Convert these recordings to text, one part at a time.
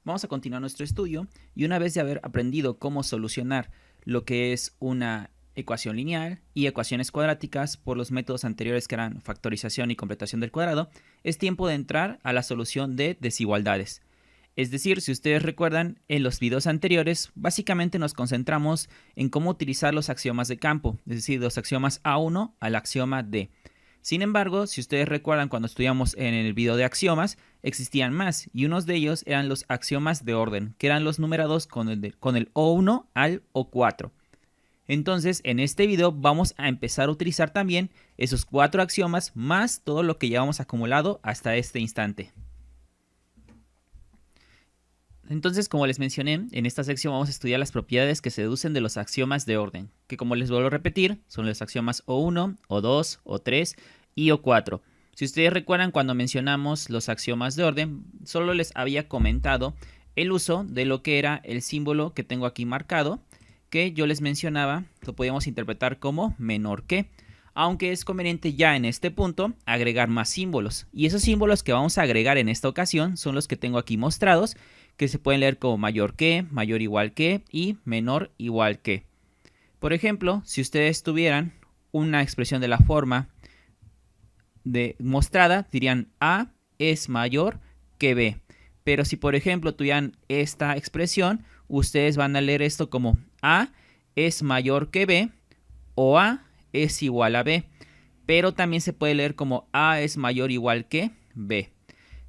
Vamos a continuar nuestro estudio y una vez de haber aprendido cómo solucionar lo que es una ecuación lineal y ecuaciones cuadráticas por los métodos anteriores que eran factorización y completación del cuadrado, es tiempo de entrar a la solución de desigualdades. Es decir, si ustedes recuerdan, en los videos anteriores básicamente nos concentramos en cómo utilizar los axiomas de campo, es decir, los axiomas A1 al axioma D. Sin embargo, si ustedes recuerdan cuando estudiamos en el video de axiomas, existían más y unos de ellos eran los axiomas de orden, que eran los numerados con el O1 al O4. Entonces, en este video vamos a empezar a utilizar también esos 4 axiomas más todo lo que llevamos acumulado hasta este instante. Entonces, como les mencioné, en esta sección vamos a estudiar las propiedades que se deducen de los axiomas de orden, que como les vuelvo a repetir, son los axiomas O1, O2, O3 y O4. Si ustedes recuerdan cuando mencionamos los axiomas de orden, solo les había comentado el uso de lo que era el símbolo que tengo aquí marcado, que yo les mencionaba, lo podíamos interpretar como menor que, aunque es conveniente ya en este punto agregar más símbolos. Y esos símbolos que vamos a agregar en esta ocasión son los que tengo aquí mostrados, que se pueden leer como mayor que, mayor igual que y menor igual que. Por ejemplo, si ustedes tuvieran una expresión de la forma mostrada, dirían A es mayor que B. Pero si por ejemplo tuvieran esta expresión, ustedes van a leer esto como A es mayor que B o A es igual a B. Pero también se puede leer como A es mayor o igual que B.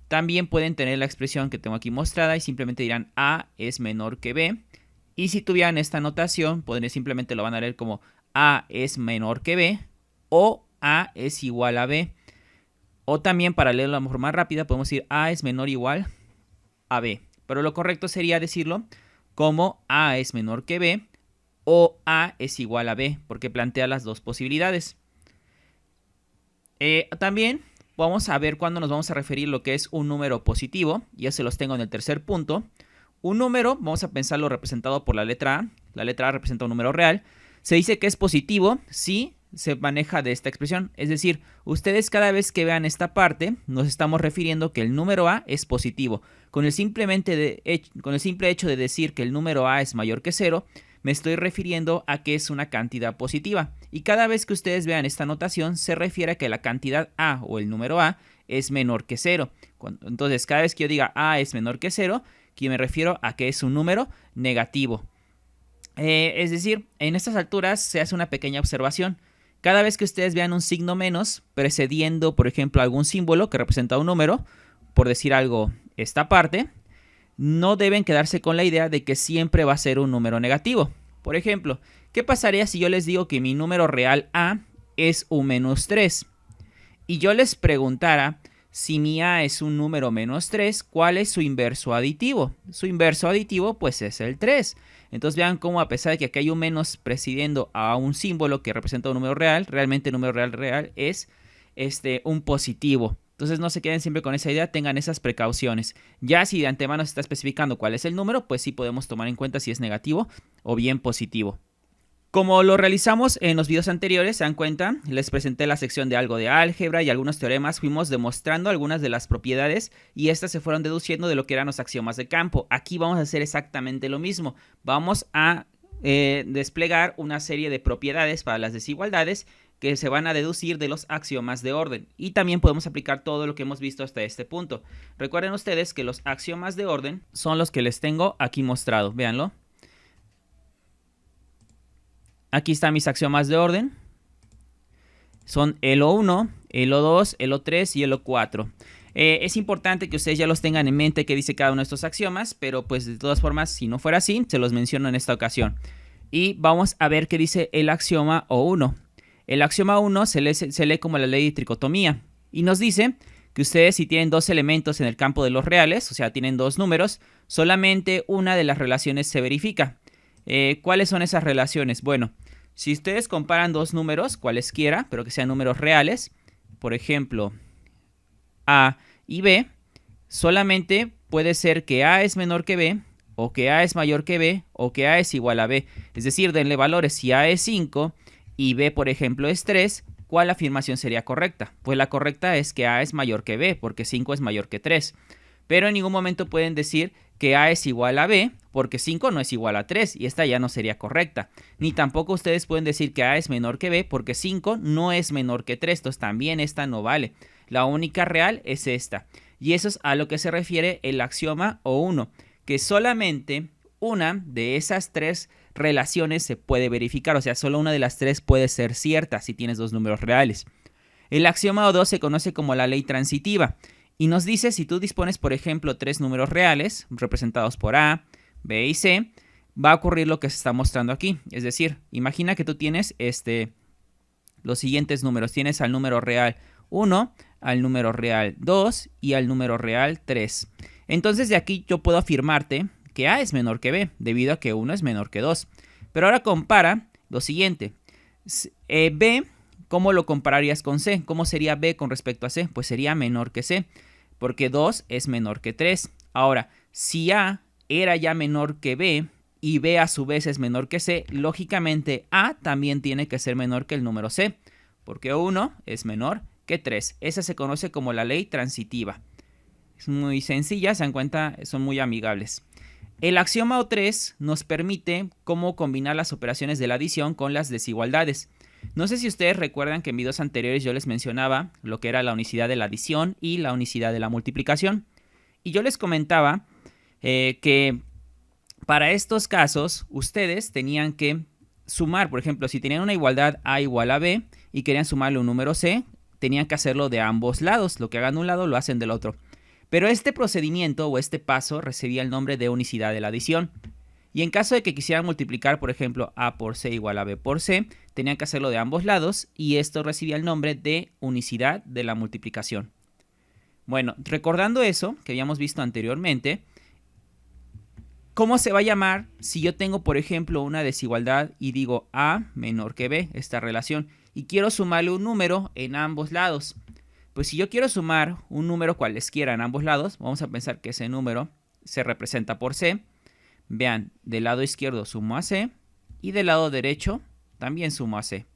También pueden tener la expresión que tengo aquí mostrada y simplemente dirán A es menor que B. Y si tuvieran esta notación, simplemente lo van a leer como A es menor que B o A es igual a B. O también para leerlo de la forma más rápida podemos decir A es menor o igual a B. Pero lo correcto sería decirlo como A es menor que B o A es igual a B, porque plantea las dos posibilidades. También vamos a ver cuándo nos vamos a referir a lo que es un número positivo. Ya se los tengo en el tercer punto. Un número, vamos a pensarlo representado por la letra A. La letra A representa un número real. Se dice que es positivo si se maneja de esta expresión. Es decir, ustedes cada vez que vean esta parte, nos estamos refiriendo que el número A es positivo. Con el simple hecho de decir que el número A es mayor que 0, me estoy refiriendo a que es una cantidad positiva. Y cada vez que ustedes vean esta notación, se refiere a que la cantidad A o el número A es menor que 0. Entonces, cada vez que yo diga A es menor que 0, que me refiero a que es un número negativo. Es decir, en estas alturas se hace una pequeña observación. Cada vez que ustedes vean un signo menos precediendo, por ejemplo, algún símbolo que representa un número, por decir algo, esta parte, no deben quedarse con la idea de que siempre va a ser un número negativo. Por ejemplo, ¿qué pasaría si yo les digo que mi número real A es un menos 3? Y yo les preguntara, si mi A es un número menos 3, ¿cuál es su inverso aditivo? Su inverso aditivo pues es el 3. Entonces vean cómo a pesar de que aquí hay un menos presidiendo a un símbolo que representa un número real, realmente el número real es un positivo. Entonces no se queden siempre con esa idea, tengan esas precauciones. Ya si de antemano se está especificando cuál es el número, pues sí podemos tomar en cuenta si es negativo o bien positivo. Como lo realizamos en los videos anteriores, se dan cuenta, les presenté la sección de algo de álgebra y algunos teoremas, fuimos demostrando algunas de las propiedades y estas se fueron deduciendo de lo que eran los axiomas de campo. Aquí vamos a hacer exactamente lo mismo. Vamos a desplegar una serie de propiedades para las desigualdades que se van a deducir de los axiomas de orden. Y también podemos aplicar todo lo que hemos visto hasta este punto. Recuerden ustedes que los axiomas de orden son los que les tengo aquí mostrado. Véanlo. Aquí están mis axiomas de orden. Son el O1, el O2, el O3 y el O4. Es importante que ustedes ya los tengan en mente qué dice cada uno de estos axiomas, pero pues de todas formas, si no fuera así, se los menciono en esta ocasión. Y vamos a ver qué dice el axioma O1. El axioma 1 se lee como la ley de tricotomía y nos dice que ustedes si tienen dos elementos en el campo de los reales, o sea, tienen dos números, solamente una de las relaciones se verifica. ¿Cuáles son esas relaciones? Bueno, si ustedes comparan dos números, cualesquiera, pero que sean números reales, por ejemplo, A y B, solamente puede ser que A es menor que B, o que A es mayor que B, o que A es igual a B. Es decir, denle valores. Si A es 5 y B, por ejemplo, es 3, ¿cuál afirmación sería correcta? Pues la correcta es que A es mayor que B, porque 5 es mayor que 3. Pero en ningún momento pueden decir que A es igual a B, porque 5 no es igual a 3 y esta ya no sería correcta. Ni tampoco ustedes pueden decir que A es menor que B, porque 5 no es menor que 3, entonces también esta no vale. La única real es esta. Y eso es a lo que se refiere el axioma O1, que solamente una de esas tres relaciones se puede verificar, o sea, solo una de las tres puede ser cierta si tienes dos números reales. El axioma O2 se conoce como la ley transitiva y nos dice si tú dispones, por ejemplo, tres números reales representados por A, B y C, va a ocurrir lo que se está mostrando aquí. Es decir, imagina que tú tienes los siguientes números. Tienes al número real 1, al número real 2 y al número real 3. Entonces de aquí yo puedo afirmarte que A es menor que B, debido a que 1 es menor que 2. Pero ahora compara lo siguiente. B, ¿cómo lo compararías con C? ¿Cómo sería B con respecto a C? Pues sería menor que C, porque 2 es menor que 3. Ahora, si A era ya menor que B y B a su vez es menor que C, lógicamente A también tiene que ser menor que el número C, porque 1 es menor que 3. Esa se conoce como la ley transitiva. Es muy sencilla, se dan cuenta, son muy amigables. El axioma O3 nos permite cómo combinar las operaciones de la adición con las desigualdades. No sé si ustedes recuerdan que en videos anteriores yo les mencionaba lo que era la unicidad de la adición y la unicidad de la multiplicación. Y yo les comentaba que para estos casos ustedes tenían que sumar, por ejemplo, si tenían una igualdad A igual a B y querían sumarle un número C, tenían que hacerlo de ambos lados. Lo que hagan de un lado lo hacen del otro. Pero este procedimiento o este paso recibía el nombre de unicidad de la adición. Y en caso de que quisieran multiplicar, por ejemplo, A por C igual a B por C, tenían que hacerlo de ambos lados y esto recibía el nombre de unicidad de la multiplicación. Bueno, recordando eso que habíamos visto anteriormente, ¿cómo se va a llamar si yo tengo, por ejemplo, una desigualdad y digo A menor que B, esta relación, y quiero sumarle un número en ambos lados? Pues si yo quiero sumar un número cualesquiera en ambos lados, vamos a pensar que ese número se representa por C. Vean, del lado izquierdo sumo a C y del lado derecho también sumo a C.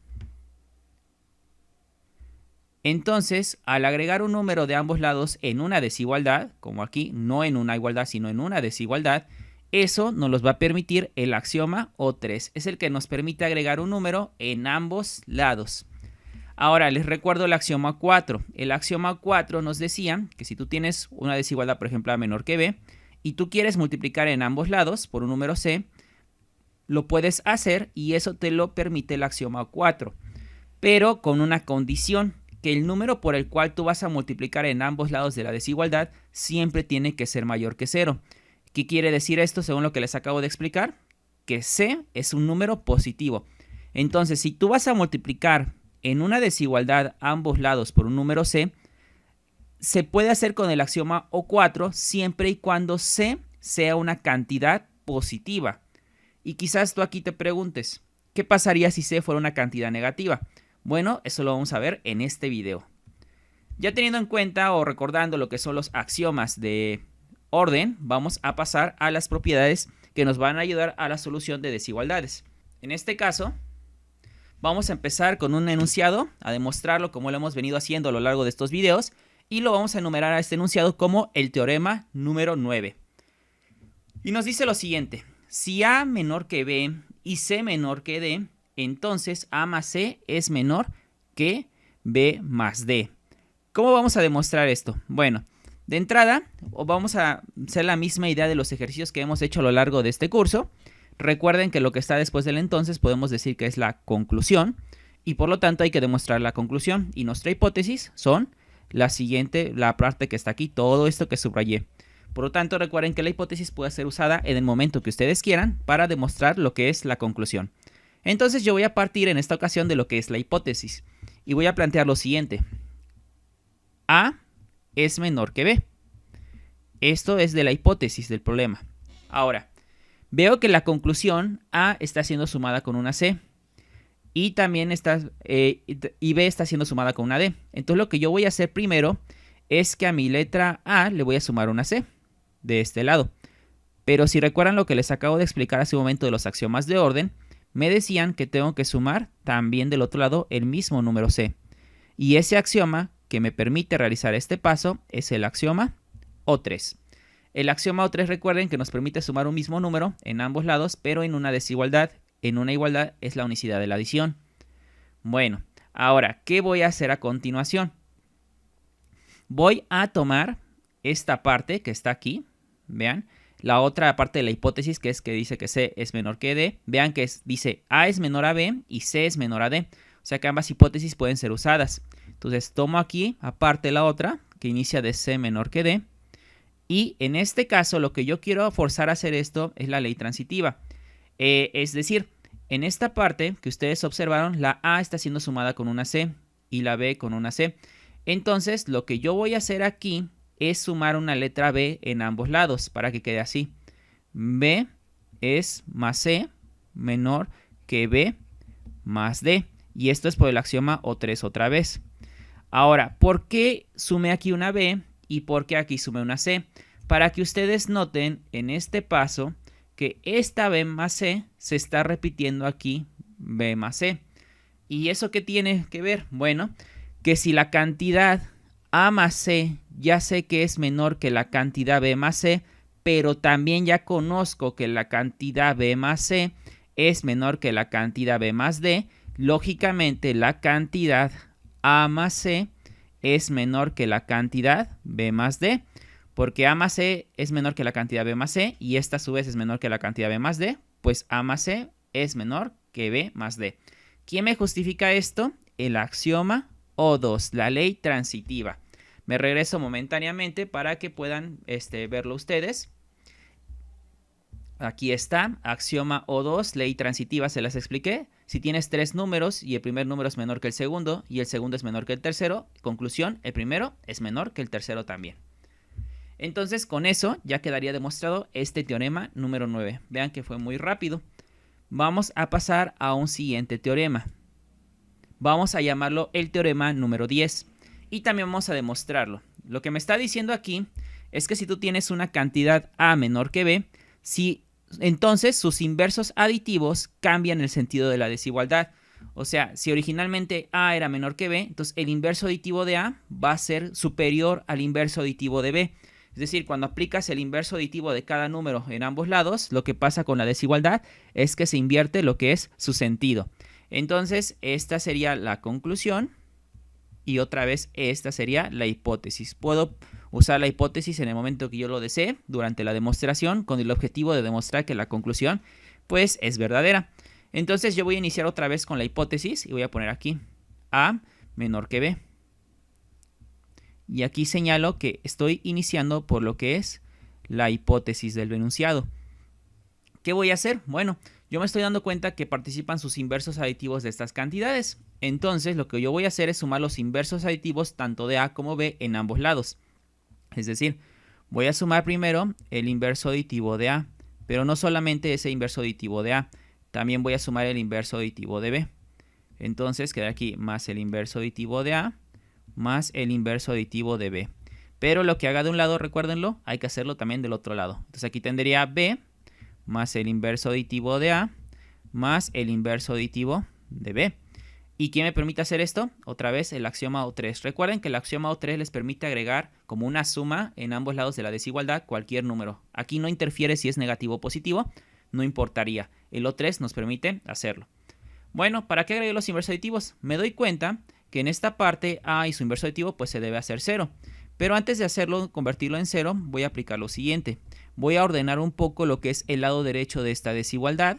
Entonces, al agregar un número de ambos lados en una desigualdad, como aquí, no en una igualdad, sino en una desigualdad, eso nos los va a permitir el axioma O3. Es el que nos permite agregar un número en ambos lados. Ahora, les recuerdo el axioma 4. El axioma 4 nos decía que si tú tienes una desigualdad, por ejemplo, A menor que B, y tú quieres multiplicar en ambos lados por un número C, lo puedes hacer y eso te lo permite el axioma 4. Pero con una condición, que el número por el cual tú vas a multiplicar en ambos lados de la desigualdad siempre tiene que ser mayor que 0. ¿Qué quiere decir esto según lo que les acabo de explicar? Que C es un número positivo. Entonces, si tú vas a multiplicar en una desigualdad ambos lados por un número C, se puede hacer con el axioma O4 siempre y cuando C sea una cantidad positiva. Y quizás tú aquí te preguntes, ¿qué pasaría si C fuera una cantidad negativa? Bueno, eso lo vamos a ver en este video. Ya teniendo en cuenta o recordando lo que son los axiomas de orden, vamos a pasar a las propiedades que nos van a ayudar a la solución de desigualdades. En este caso, vamos a empezar con un enunciado, a demostrarlo como lo hemos venido haciendo a lo largo de estos videos, y lo vamos a enumerar a este enunciado como el teorema número 9. Y nos dice lo siguiente: si A menor que B y C menor que D, entonces A más C es menor que B más D. ¿Cómo vamos a demostrar esto? Bueno, de entrada vamos a hacer la misma idea de los ejercicios que hemos hecho a lo largo de este curso. Recuerden que lo que está después del entonces podemos decir que es la conclusión y por lo tanto hay que demostrar la conclusión. Y nuestra hipótesis son la siguiente, la parte que está aquí, todo esto que subrayé. Por lo tanto, recuerden que la hipótesis puede ser usada en el momento que ustedes quieran para demostrar lo que es la conclusión. Entonces yo voy a partir en esta ocasión de lo que es la hipótesis y voy a plantear lo siguiente. A es menor que B. Esto es de la hipótesis del problema. Ahora, veo que la conclusión A está siendo sumada con una C y también y B está siendo sumada con una D. Entonces lo que yo voy a hacer primero es que a mi letra A le voy a sumar una C de este lado. Pero si recuerdan lo que les acabo de explicar hace un momento de los axiomas de orden, me decían que tengo que sumar también del otro lado el mismo número C. Y ese axioma que me permite realizar este paso es el axioma O3. El axioma O3 recuerden que nos permite sumar un mismo número en ambos lados, pero en una desigualdad. En una igualdad es la unicidad de la adición. Bueno, ahora, ¿qué voy a hacer a continuación? Voy a tomar esta parte que está aquí, vean, la otra parte de la hipótesis que dice que C es menor que D, vean que dice A es menor a B y C es menor a D, o sea que ambas hipótesis pueden ser usadas. Entonces tomo aquí aparte la otra que inicia de C menor que D y en este caso lo que yo quiero forzar a hacer esto es la ley transitiva, es decir, en esta parte que ustedes observaron la A está siendo sumada con una C y la B con una C. Entonces, lo que yo voy a hacer aquí es sumar una letra B en ambos lados para que quede así. B es más C menor que B más D. Y esto es por el axioma O3 otra vez. Ahora, ¿por qué sumé aquí una B y por qué aquí sumé una C? Para que ustedes noten en este paso que esta B más C se está repitiendo aquí B más C. ¿Y eso qué tiene que ver? Bueno, que si la cantidad A más C ya sé que es menor que la cantidad B más C, pero también ya conozco que la cantidad B más C es menor que la cantidad B más D, lógicamente la cantidad A más C es menor que la cantidad B más D, porque A más C es menor que la cantidad B más C y esta a su vez es menor que la cantidad B más D, pues A más C es menor que B más D. ¿Quién me justifica esto? El axioma O2, la ley transitiva. Me regreso momentáneamente para que puedan verlo ustedes. Aquí está, axioma O2, ley transitiva, se las expliqué. Si tienes tres números y el primer número es menor que el segundo y el segundo es menor que el tercero, conclusión, el primero es menor que el tercero también. Entonces, con eso ya quedaría demostrado este teorema número 9. Vean que fue muy rápido. Vamos a pasar a un siguiente teorema. Vamos a llamarlo el teorema número 10. Y también vamos a demostrarlo. Lo que me está diciendo aquí es que si tú tienes una cantidad A menor que B, entonces sus inversos aditivos cambian el sentido de la desigualdad. O sea, si originalmente A era menor que B, entonces el inverso aditivo de A va a ser superior al inverso aditivo de B. Es decir, cuando aplicas el inverso aditivo de cada número en ambos lados, lo que pasa con la desigualdad es que se invierte lo que es su sentido. Entonces, esta sería la conclusión y otra vez esta sería la hipótesis. Puedo usar la hipótesis en el momento que yo lo desee durante la demostración con el objetivo de demostrar que la conclusión pues es verdadera. Entonces yo voy a iniciar otra vez con la hipótesis y voy a poner aquí A menor que B. Y aquí señalo que estoy iniciando por lo que es la hipótesis del enunciado. ¿Qué voy a hacer? Bueno, yo me estoy dando cuenta que participan sus inversos aditivos de estas cantidades. Entonces lo que yo voy a hacer es sumar los inversos aditivos tanto de A como B en ambos lados. Es decir, voy a sumar primero el inverso aditivo de A, pero no solamente ese inverso aditivo de A, también voy a sumar el inverso aditivo de B. Entonces queda aquí más el inverso aditivo de A más el inverso aditivo de B. Pero lo que haga de un lado, recuérdenlo, hay que hacerlo también del otro lado. Entonces aquí tendría B más el inverso aditivo de A más el inverso aditivo de B. ¿Y quién me permite hacer esto? Otra vez el axioma O3. Recuerden que el axioma O3 les permite agregar como una suma en ambos lados de la desigualdad cualquier número. Aquí no interfiere si es negativo o positivo, no importaría. El O3 nos permite hacerlo. Bueno, ¿para qué agregué los inversos aditivos? Me doy cuenta que en esta parte A y su inverso aditivo pues se debe hacer 0. Pero antes de hacerlo, convertirlo en 0, voy a aplicar lo siguiente. Voy a ordenar un poco lo que es el lado derecho de esta desigualdad,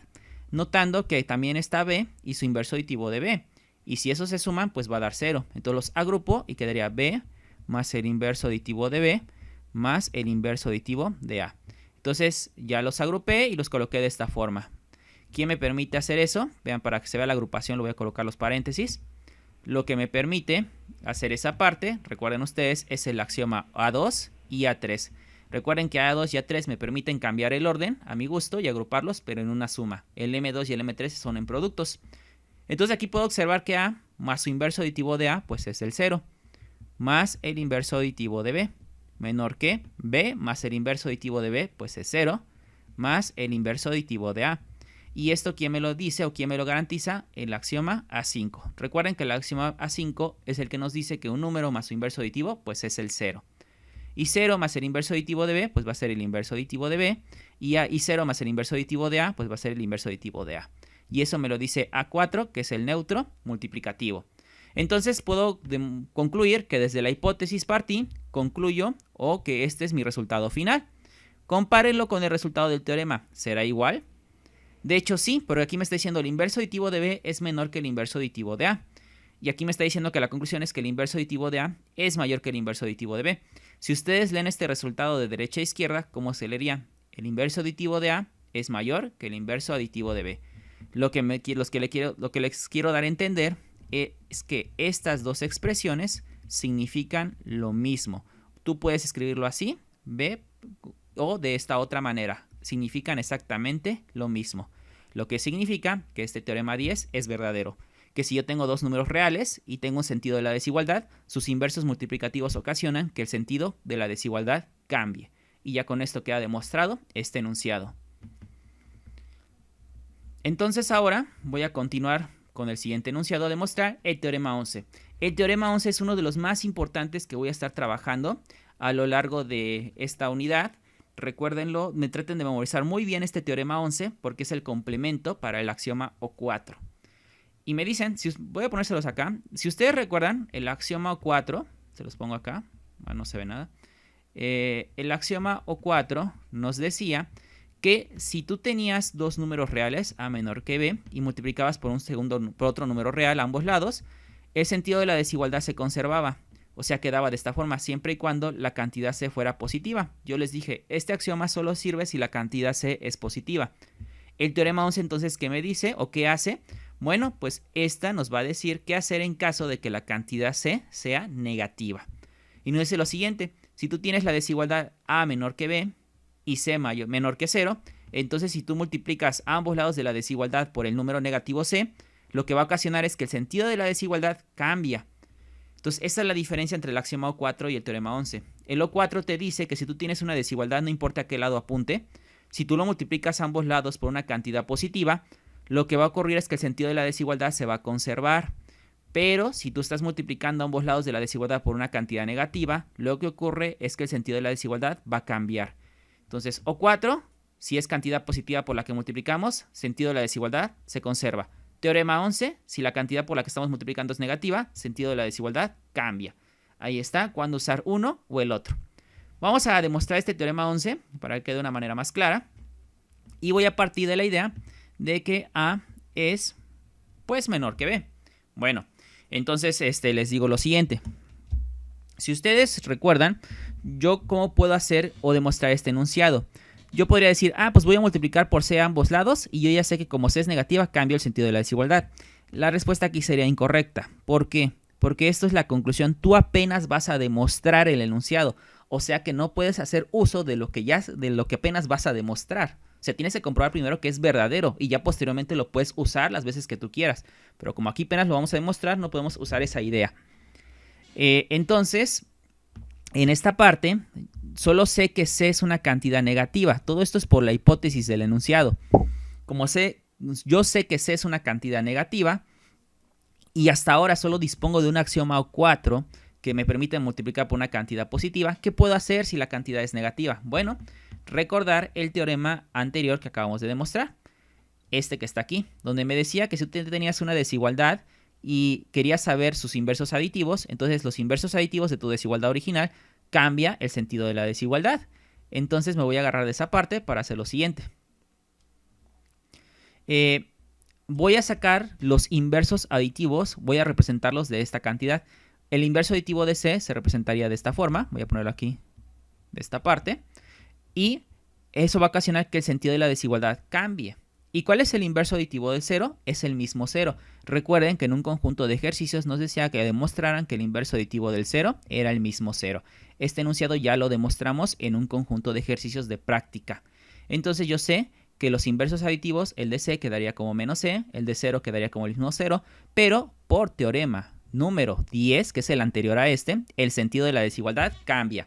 notando que también está B y su inverso aditivo de B. Y si esos se suman, pues va a dar 0. Entonces los agrupo y quedaría B más el inverso aditivo de B más el inverso aditivo de A. Entonces ya los agrupé y los coloqué de esta forma. ¿Quién me permite hacer eso? Vean, para que se vea la agrupación, lo voy a colocar los paréntesis. Lo que me permite hacer esa parte, recuerden ustedes, es el axioma A2 y A3. Recuerden que A2 y A3 me permiten cambiar el orden a mi gusto y agruparlos, pero en una suma. El M2 y el M3 son en productos. Entonces aquí puedo observar que A más su inverso aditivo de A, pues es el 0, más el inverso aditivo de B, menor que B más el inverso aditivo de B, pues es 0, más el inverso aditivo de A. ¿Y esto quién me lo dice o quién me lo garantiza? El axioma A5. Recuerden que el axioma A5 es el que nos dice que un número más su inverso aditivo pues es el 0. Y 0 más el inverso aditivo de B, pues va a ser el inverso aditivo de B. Y 0 más el inverso aditivo de A, pues va a ser el inverso aditivo de A. Y eso me lo dice A4, que es el neutro multiplicativo. Entonces puedo concluir que desde la hipótesis partí, concluyo que este es mi resultado final. Compárenlo con el resultado del teorema. ¿Será igual? De hecho sí, pero aquí me está diciendo el inverso aditivo de B es menor que el inverso aditivo de A. Y aquí me está diciendo que la conclusión es que el inverso aditivo de A es mayor que el inverso aditivo de B. Si ustedes leen este resultado de derecha a izquierda, ¿cómo se leería? El inverso aditivo de A es mayor que el inverso aditivo de B. Lo que les quiero dar a entender es que estas dos expresiones significan lo mismo. Tú puedes escribirlo así, B, o de esta otra manera. Significan exactamente lo mismo. Lo que significa que este teorema 10 es verdadero. Que si yo tengo dos números reales y tengo un sentido de la desigualdad, sus inversos multiplicativos ocasionan que el sentido de la desigualdad cambie. Y ya con esto queda demostrado este enunciado. Entonces ahora voy a continuar con el siguiente enunciado a demostrar el teorema 11. El teorema 11 es uno de los más importantes que voy a estar trabajando a lo largo de esta unidad. Recuérdenlo, me traten de memorizar muy bien este teorema 11 porque es el complemento para el axioma O4. Y me dicen, voy a ponérselos acá, si ustedes recuerdan el axioma O4, se los pongo acá, no se ve nada, el axioma O4 nos decía que si tú tenías dos números reales, A menor que B, y multiplicabas por otro número real a ambos lados, el sentido de la desigualdad se conservaba. O sea, quedaba de esta forma siempre y cuando la cantidad C fuera positiva. Yo les dije, este axioma solo sirve si la cantidad C es positiva. El teorema 11 entonces, ¿qué me dice o qué hace? Bueno, pues esta nos va a decir qué hacer en caso de que la cantidad C sea negativa. Y nos dice lo siguiente, si tú tienes la desigualdad A menor que B y C menor que 0, entonces si tú multiplicas a ambos lados de la desigualdad por el número negativo C, lo que va a ocasionar es que el sentido de la desigualdad cambia. Entonces, esa es la diferencia entre el axioma O4 y el teorema 11. El O4 te dice que si tú tienes una desigualdad, no importa a qué lado apunte, si tú lo multiplicas a ambos lados por una cantidad positiva, lo que va a ocurrir es que el sentido de la desigualdad se va a conservar. Pero si tú estás multiplicando a ambos lados de la desigualdad por una cantidad negativa, lo que ocurre es que el sentido de la desigualdad va a cambiar. Entonces, O4, si es cantidad positiva por la que multiplicamos, sentido de la desigualdad se conserva. Teorema 11, si la cantidad por la que estamos multiplicando es negativa, sentido de la desigualdad cambia. Ahí está, cuándo usar uno o el otro. Vamos a demostrar este teorema 11 para que quede de una manera más clara. Y voy a partir de la idea de que A es pues menor que B. Bueno, entonces les digo lo siguiente. Si ustedes recuerdan, yo cómo puedo hacer o demostrar este enunciado. Yo podría decir, pues voy a multiplicar por C a ambos lados y yo ya sé que como C es negativa, cambio el sentido de la desigualdad. La respuesta aquí sería incorrecta. ¿Por qué? Porque esto es la conclusión. Tú apenas vas a demostrar el enunciado. O sea que no puedes hacer uso de lo que apenas vas a demostrar. O sea, tienes que comprobar primero que es verdadero y ya posteriormente lo puedes usar las veces que tú quieras. Pero como aquí apenas lo vamos a demostrar, no podemos usar esa idea. Entonces, en esta parte, solo sé que C es una cantidad negativa. Todo esto es por la hipótesis del enunciado. Como yo sé que C es una cantidad negativa y hasta ahora solo dispongo de un axioma O4 que me permite multiplicar por una cantidad positiva. ¿Qué puedo hacer si la cantidad es negativa? Bueno, recordar el teorema anterior que acabamos de demostrar. Este que está aquí, donde me decía que si tú tenías una desigualdad y querías saber sus inversos aditivos, entonces los inversos aditivos de tu desigualdad original cambia el sentido de la desigualdad. Entonces me voy a agarrar de esa parte para hacer lo siguiente. Voy a sacar los inversos aditivos, voy a representarlos de esta cantidad. El inverso aditivo de C se representaría de esta forma, voy a ponerlo aquí, de esta parte, y eso va a ocasionar que el sentido de la desigualdad cambie. ¿Y cuál es el inverso aditivo del 0? Es el mismo 0. Recuerden que en un conjunto de ejercicios nos decía que demostraran que el inverso aditivo del 0 era el mismo 0. Este enunciado ya lo demostramos en un conjunto de ejercicios de práctica. Entonces yo sé que los inversos aditivos, el de C quedaría como menos C, el de 0 quedaría como el mismo 0, pero por teorema número 10, que es el anterior a este, el sentido de la desigualdad cambia.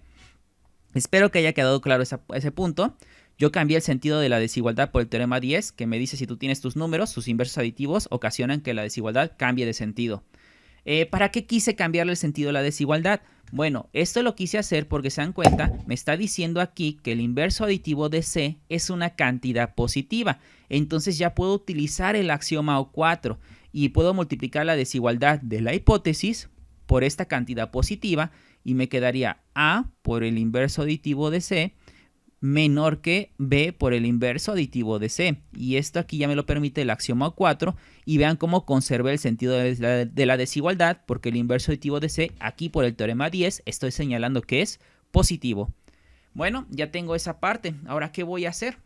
Espero que haya quedado claro ese punto. Yo cambié el sentido de la desigualdad por el teorema 10, que me dice si tú tienes tus números, sus inversos aditivos ocasionan que la desigualdad cambie de sentido. ¿Para qué quise cambiarle el sentido de la desigualdad? Bueno, esto lo quise hacer porque se dan cuenta, me está diciendo aquí que el inverso aditivo de C es una cantidad positiva. Entonces ya puedo utilizar el axioma O4 y puedo multiplicar la desigualdad de la hipótesis por esta cantidad positiva y me quedaría A por el inverso aditivo de C menor que B por el inverso aditivo de C. Y esto aquí ya me lo permite el axioma 4 y vean cómo conservé el sentido de la desigualdad porque el inverso aditivo de C aquí por el teorema 10 estoy señalando que es positivo. Bueno, ya tengo esa parte. Ahora, ¿qué voy a hacer?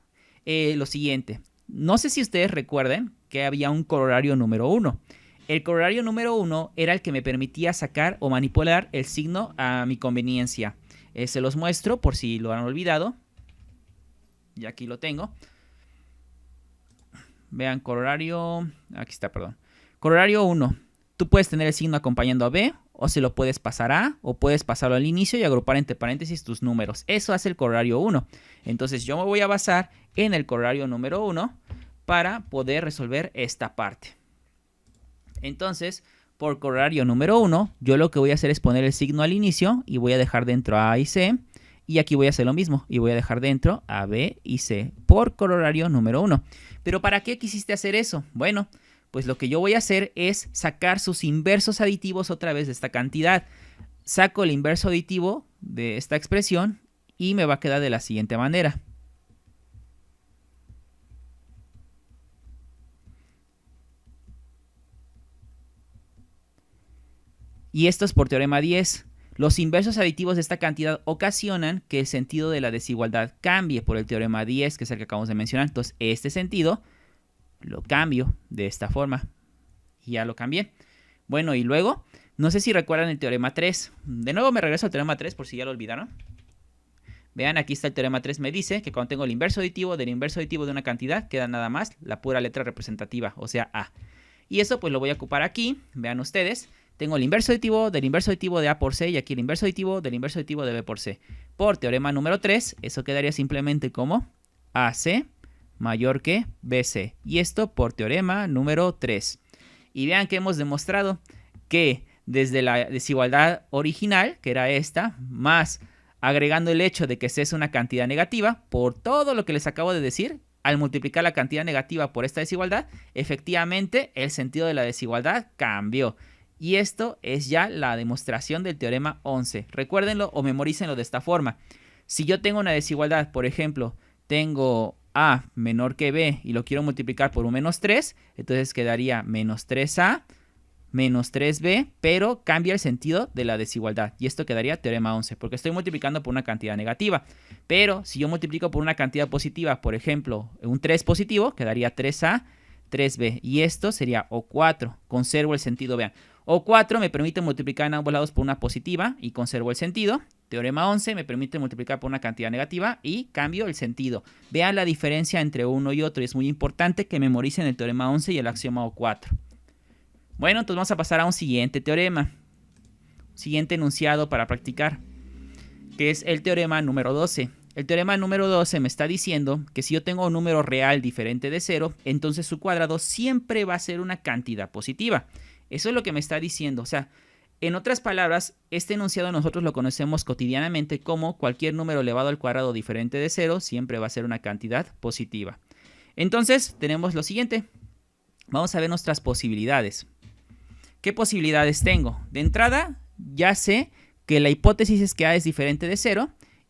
Lo siguiente. No sé si ustedes recuerden que había un corolario número 1. El corolario número 1 era el que me permitía sacar o manipular el signo a mi conveniencia. Se los muestro por si lo han olvidado. Y aquí lo tengo. Vean, corolario. Aquí está, perdón. Corolario 1. Tú puedes tener el signo acompañando a B, o se lo puedes pasar a A, o puedes pasarlo al inicio y agrupar entre paréntesis tus números. Eso hace el corolario 1. Entonces yo me voy a basar en el corolario número 1 para poder resolver esta parte. Entonces, por corolario número 1, yo lo que voy a hacer es poner el signo al inicio y voy a dejar dentro a y C. Y aquí voy a hacer lo mismo y voy a dejar dentro a B y C por corolario número 1. ¿Pero para qué quisiste hacer eso? Bueno, pues lo que yo voy a hacer es sacar sus inversos aditivos otra vez de esta cantidad. Saco el inverso aditivo de esta expresión y me va a quedar de la siguiente manera. Y esto es por teorema 10. Los inversos aditivos de esta cantidad ocasionan que el sentido de la desigualdad cambie por el teorema 10, que es el que acabamos de mencionar. Entonces, este sentido lo cambio de esta forma. Y ya lo cambié. Bueno, y luego, no sé si recuerdan el teorema 3. De nuevo me regreso al teorema 3 por si ya lo olvidaron. Vean, aquí está el teorema 3. Me dice que cuando tengo el inverso aditivo del inverso aditivo de una cantidad, queda nada más la pura letra representativa, o sea, A. Y eso pues lo voy a ocupar aquí. Vean ustedes. Tengo el inverso aditivo del inverso aditivo de A por C y aquí el inverso aditivo del inverso aditivo de B por C. Por teorema número 3, eso quedaría simplemente como AC mayor que BC. Y esto por teorema número 3. Y vean que hemos demostrado que desde la desigualdad original, que era esta, más agregando el hecho de que C es una cantidad negativa, por todo lo que les acabo de decir, al multiplicar la cantidad negativa por esta desigualdad, efectivamente el sentido de la desigualdad cambió. Y esto es ya la demostración del teorema 11. Recuérdenlo o memorícenlo de esta forma. Si yo tengo una desigualdad, por ejemplo, tengo A menor que B y lo quiero multiplicar por un menos 3, entonces quedaría menos 3A menos 3B, pero cambia el sentido de la desigualdad. Y esto quedaría teorema 11, porque estoy multiplicando por una cantidad negativa. Pero si yo multiplico por una cantidad positiva, por ejemplo, un 3 positivo, quedaría 3A, 3B. Y esto sería O4. Conservo el sentido, vean. O4 me permite multiplicar en ambos lados por una positiva y conservo el sentido. Teorema 11 me permite multiplicar por una cantidad negativa y cambio el sentido. Vean la diferencia entre uno y otro. Es muy importante que memoricen el teorema 11 y el axioma O4. Bueno, entonces vamos a pasar a un siguiente teorema. Siguiente enunciado para practicar, que es el teorema número 12. El teorema número 12 me está diciendo que si yo tengo un número real diferente de 0, entonces su cuadrado siempre va a ser una cantidad positiva. Eso es lo que me está diciendo. O sea, en otras palabras, este enunciado nosotros lo conocemos cotidianamente como cualquier número elevado al cuadrado diferente de 0 siempre va a ser una cantidad positiva. Entonces, tenemos lo siguiente. Vamos a ver nuestras posibilidades. ¿Qué posibilidades tengo? De entrada, ya sé que la hipótesis es que A es diferente de 0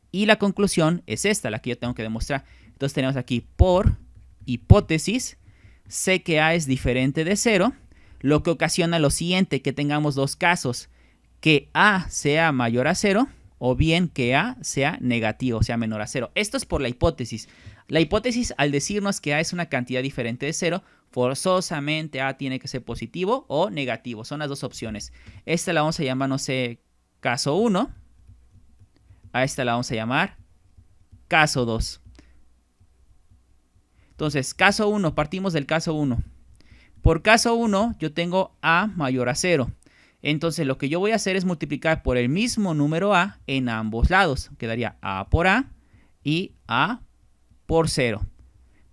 y la conclusión es esta, la que yo tengo que demostrar. Entonces tenemos aquí por hipótesis, sé que A es diferente de 0, lo que ocasiona lo siguiente, que tengamos dos casos, que A sea mayor a 0 o bien que A sea negativo, o sea menor a 0. Esto es por la hipótesis. La hipótesis, al decirnos que A es una cantidad diferente de 0, forzosamente A tiene que ser positivo o negativo. Son las dos opciones. Esta la vamos a llamar, no sé, caso 1. A esta la vamos a llamar caso 2. Entonces, caso 1, partimos del caso 1. Por caso 1, yo tengo A mayor a 0. Entonces, lo que yo voy a hacer es multiplicar por el mismo número A en ambos lados. Quedaría A por A y A por 0.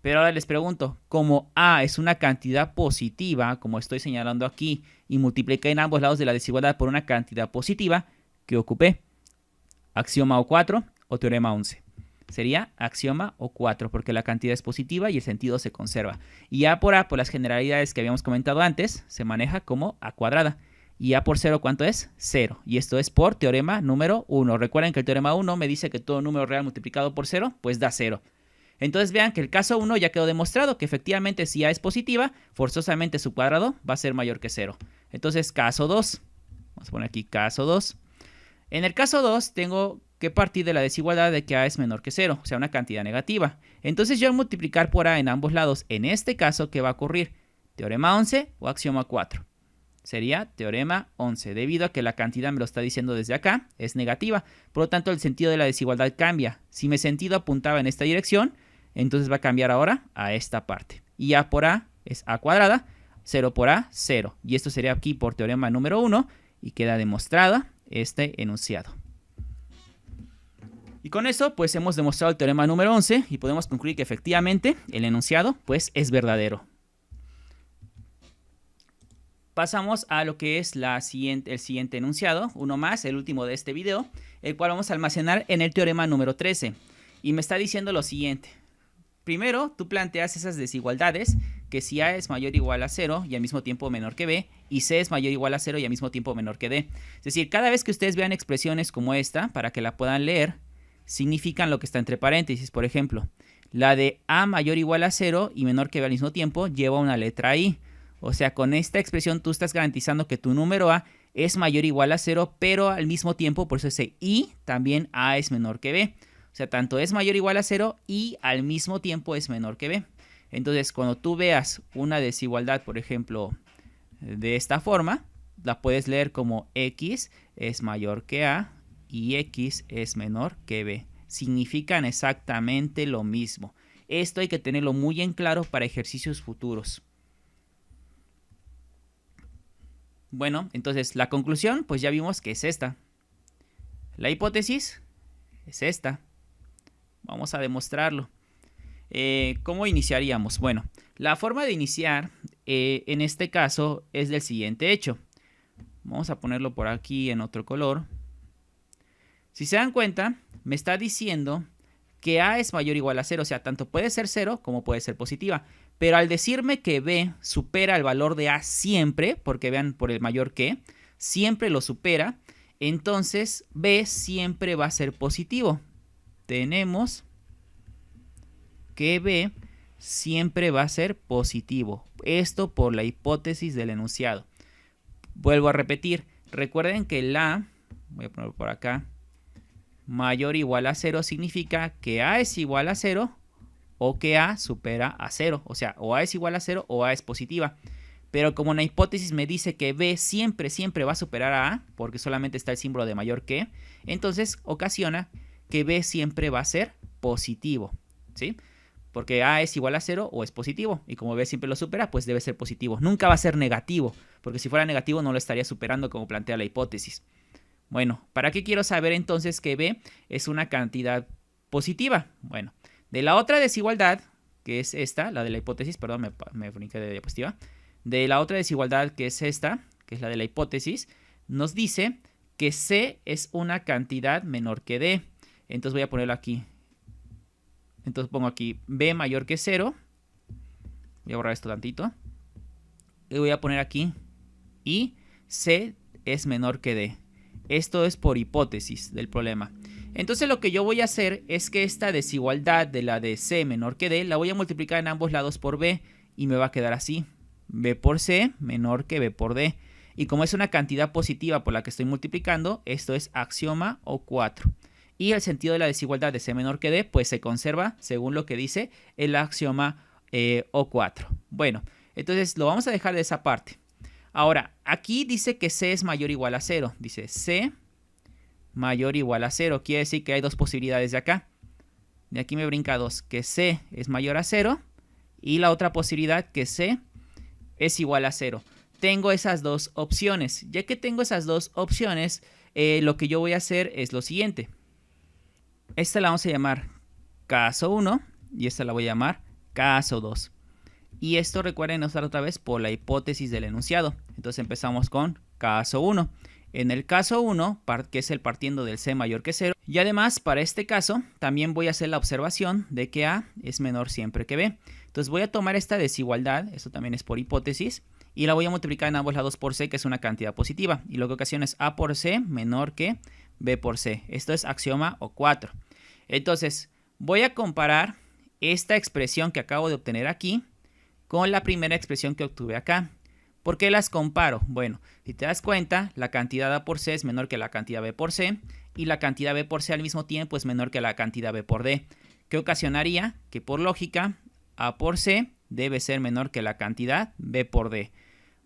Pero ahora les pregunto, como A es una cantidad positiva, como estoy señalando aquí, y multipliqué en ambos lados de la desigualdad por una cantidad positiva, que ocupé. Axioma O4 o teorema 11. Sería axioma O4 porque la cantidad es positiva y el sentido se conserva. Y A por A, por las generalidades que habíamos comentado antes, se maneja como A cuadrada. Y A por 0, ¿cuánto es? 0. Y esto es por teorema número 1. Recuerden que el teorema 1 me dice que todo número real multiplicado por 0, pues da 0. Entonces vean que el caso 1 ya quedó demostrado que efectivamente si A es positiva, forzosamente su cuadrado va a ser mayor que 0. Entonces caso 2. Vamos a poner aquí caso 2. En el caso 2 tengo que partir de la desigualdad de que A es menor que 0, o sea, una cantidad negativa. Entonces yo al multiplicar por A en ambos lados, en este caso, ¿qué va a ocurrir? ¿Teorema 11 o axioma 4? Sería teorema 11, debido a que la cantidad me lo está diciendo desde acá, es negativa. Por lo tanto, el sentido de la desigualdad cambia. Si mi sentido apuntaba en esta dirección, entonces va a cambiar ahora a esta parte. Y A por A es A cuadrada, 0 por A, 0. Y esto sería aquí por teorema número 1 y queda demostrada este enunciado. Y con eso, pues hemos demostrado el teorema número 11 y podemos concluir que efectivamente el enunciado, pues, es verdadero. Pasamos a lo que es el siguiente enunciado, uno más, el último de este video, el cual vamos a almacenar en el teorema número 13. Y me está diciendo lo siguiente. Primero, tú planteas esas desigualdades, que si A es mayor o igual a 0 y al mismo tiempo menor que B, y C es mayor o igual a 0 y al mismo tiempo menor que D. Es decir, cada vez que ustedes vean expresiones como esta, para que la puedan leer, significan lo que está entre paréntesis. Por ejemplo, la de A mayor o igual a 0 y menor que B al mismo tiempo lleva una letra I. O sea, con esta expresión tú estás garantizando que tu número A es mayor o igual a 0, pero al mismo tiempo, por eso ese I, también A es menor que B. O sea, tanto es mayor o igual a 0 y al mismo tiempo es menor que B. Entonces, cuando tú veas una desigualdad, por ejemplo, de esta forma, la puedes leer como X es mayor que A y X es menor que B. Significan exactamente lo mismo. Esto hay que tenerlo muy en claro para ejercicios futuros. Bueno, entonces la conclusión, pues ya vimos que es esta. La hipótesis es esta. Vamos a demostrarlo. ¿Cómo iniciaríamos? Bueno, la forma de iniciar en este caso es del siguiente hecho. Vamos a ponerlo por aquí en otro color. Si se dan cuenta, me está diciendo que A es mayor o igual a 0. O sea, tanto puede ser 0 como puede ser positiva. Pero al decirme que B supera el valor de A siempre, porque vean por el mayor que, siempre lo supera, entonces B siempre va a ser positivo. Tenemos que B siempre va a ser positivo. Esto por la hipótesis del enunciado. Vuelvo a repetir. Recuerden que la, voy a ponerlo por acá, mayor o igual a 0 significa que A es igual a 0 o que A supera a 0. O sea, o A es igual a 0 o A es positiva. Pero como la hipótesis me dice que B siempre va a superar a A, porque solamente está el símbolo de mayor que, entonces ocasiona que B siempre va a ser positivo, ¿sí? Porque A es igual a 0 o es positivo. Y como B siempre lo supera, pues debe ser positivo. Nunca va a ser negativo, porque si fuera negativo no lo estaría superando como plantea la hipótesis. Bueno, ¿para qué quiero saber entonces que B es una cantidad positiva? Bueno, de la otra desigualdad, que es esta, la de la hipótesis, perdón, me brinqué de diapositiva. De la otra desigualdad, que es esta, que es la de la hipótesis, nos dice que C es una cantidad menor que D. Entonces voy a ponerlo aquí. Entonces pongo aquí B mayor que 0. Voy a borrar esto tantito. Y voy a poner aquí y C es menor que D. Esto es por hipótesis del problema. Entonces lo que yo voy a hacer es que esta desigualdad de la de C menor que D la voy a multiplicar en ambos lados por B y me va a quedar así. B por C menor que B por D. Y como es una cantidad positiva por la que estoy multiplicando, esto es axioma O4. Y el sentido de la desigualdad de C menor que D pues se conserva según lo que dice el axioma O4. Bueno, entonces lo vamos a dejar de esa parte. Ahora, aquí dice que C es mayor o igual a 0. Dice C mayor o igual a 0. Quiere decir que hay dos posibilidades de acá. De aquí me brinca dos. Que C es mayor a 0. Y la otra posibilidad que C es igual a 0. Tengo esas dos opciones. Ya que tengo esas dos opciones, lo que yo voy a hacer es lo siguiente. Esta la vamos a llamar caso 1 y esta la voy a llamar caso 2. Y esto recuerden usar otra vez por la hipótesis del enunciado. Entonces empezamos con caso 1. en el caso 1, que es el partiendo del C mayor que 0. Y además, para este caso, también voy a hacer la observación de que A es menor siempre que B. Entonces voy a tomar esta desigualdad, esto también es por hipótesis, y la voy a multiplicar en ambos lados por C, que es una cantidad positiva. Y lo que ocasiona es A por C menor que B por C. Esto es axioma O4. Entonces, voy a comparar esta expresión que acabo de obtener aquí con la primera expresión que obtuve acá. ¿Por qué las comparo? Bueno, si te das cuenta, la cantidad A por C es menor que la cantidad B por C, y la cantidad B por C al mismo tiempo es menor que la cantidad B por D, que ocasionaría que por lógica A por C debe ser menor que la cantidad B por D.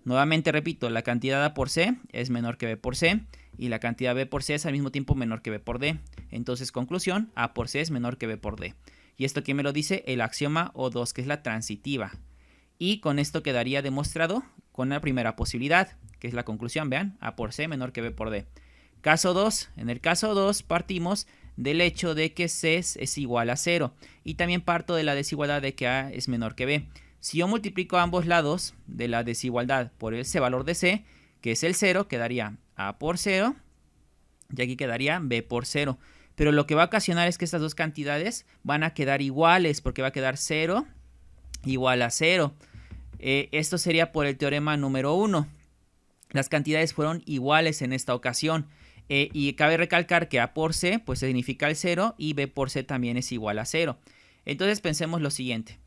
Nuevamente repito, la cantidad A por C es menor que B por C, y la cantidad B por C es al mismo tiempo menor que B por D. Entonces, conclusión, A por C es menor que B por D. Y esto que me lo dice el axioma O2, que es la transitiva. Y con esto quedaría demostrado con la primera posibilidad, que es la conclusión, vean, A por C menor que B por D. Caso 2, en el caso 2 partimos del hecho de que C es igual a 0, y también parto de la desigualdad de que A es menor que B. Si yo multiplico ambos lados de la desigualdad por ese valor de C, que es el 0, quedaría A por 0, y aquí quedaría B por 0. Pero lo que va a ocasionar es que estas dos cantidades van a quedar iguales, porque va a quedar 0 igual a 0. Esto sería por el teorema número 1. Las cantidades fueron iguales en esta ocasión. Y cabe recalcar que A por C pues significa el 0 y B por C también es igual a 0. Entonces pensemos lo siguiente.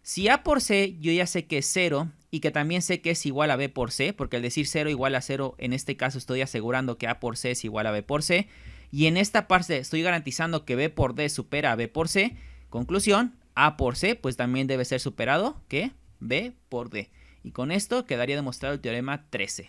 Si A por C yo ya sé que es 0 y que también sé que es igual a B por C, porque al decir 0 igual a 0 en este caso estoy asegurando que A por C es igual a B por C, y en esta parte estoy garantizando que B por D supera a B por C, conclusión, A por C pues también debe ser superado que B por D. Y con esto quedaría demostrado el teorema 13.